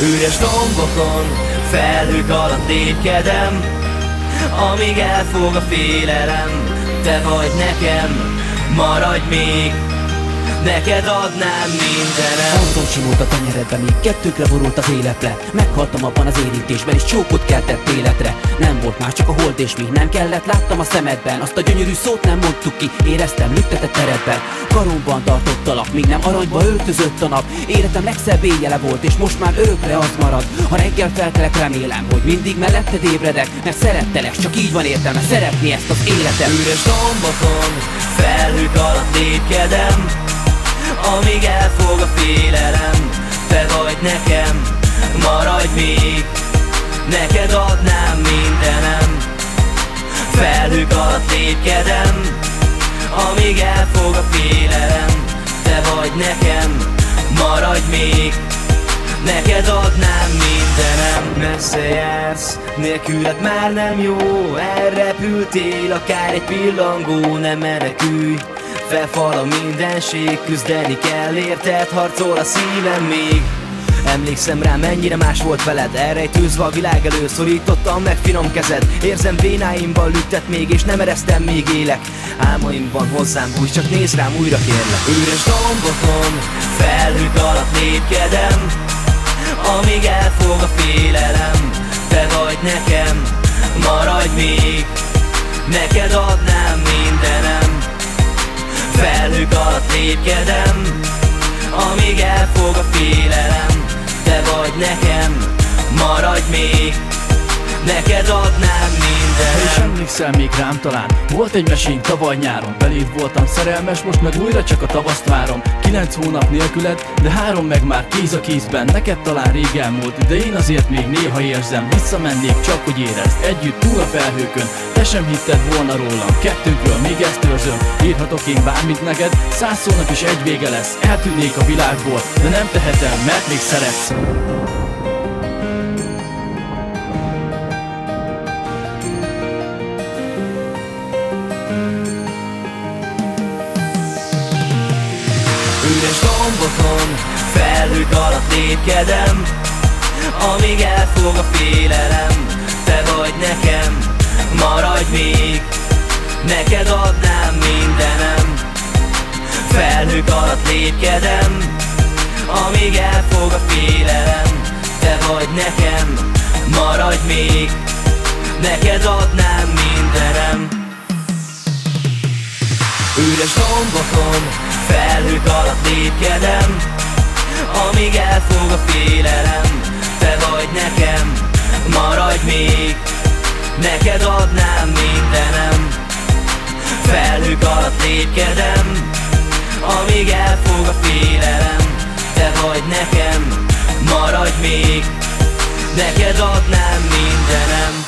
Üres dombokon, felhők alatt lépkedem, amíg elfog a félelem. Te vagy nekem, maradj még, neked adnám mindenem. Arcom simult a tenyeredbe, míg kettőnkre borult az éleple. Meghaltam abban az érintésben, és csókot keltett életre. Nem volt más, csak a hold és mi. Nem kellett, láttam a szemedben. Azt a gyönyörű szót nem mondtuk ki, éreztem, lüktetett teredben. Karomban tartottalak, míg nem aranyba öltözött a nap. Életem legszebb éjjele volt, és most már örökre az marad. Ha reggel felkelek, remélem, hogy mindig melletted ébredek. Mert szerettelek, csak így van értelme szeretni ezt az életet. Üres dombokon, felhők alatt lépkedem, amíg elfog a félelem. Te vagy nekem, maradj még, neked adnám mindenem. Felhők alatt lépkedem, amíg elfog a félelem. Te vagy nekem, maradj még, neked adnám mindenem. Messze jársz, nélküled már nem jó. Elrepültél, akár egy pillangó, nem menekülj. Felfal a mindenség, küzdeni kell érted, harcol a szívem még. Emlékszem rá, mennyire más volt veled, elrejtőzve a világ elől szorítottam meg finom kezed. Érzem vénáimban lüktet még, és nem eresztem, még élek. Álmaimban hozzám bújj, csak nézz rám újra kérlek. Üres dombokon, felhők alatt lépkedem, amíg elfog a félelem. Te vagy nekem, maradj még, neked adnám mindenem. Felhők alatt lépkedem, amíg elfog a félelem. Te vagy nekem, maradj még, neked adnám mindenem. És emlékszel még rám talán? Volt egy mesénk tavaly nyáron. Beléd voltam szerelmes, most meg újra csak a tavaszt várom. 9 hónap nélküled, de 3 meg már kéz a kézben. Neked talán rég elmúlt, de én azért még néha érzem. Visszamennék csak, hogy érezd, együtt túl a felhőkön. Te sem hitted volna rólam, kettőnkről még ezt őrzöm. Írhatok én bármit neked, 100 szónak is egy vége lesz. Eltűnnék a világból, de nem tehetem, mert még szeretsz. Üres dombokon, felhők alatt lépkedem, amíg elfog a félelem. Te vagy nekem, maradj még, neked adnám mindenem. Felhők alatt lépkedem, amíg elfog a félelem. Te vagy nekem, maradj még, neked adnám mindenem. Üres dombokon, felhők alatt lépkedem, amíg elfog a félelem. Te vagy nekem, maradj még, neked adnám mindenem. Felhők alatt lépkedem, amíg elfog a félelem. Te vagy nekem, maradj még, neked adnám mindenem.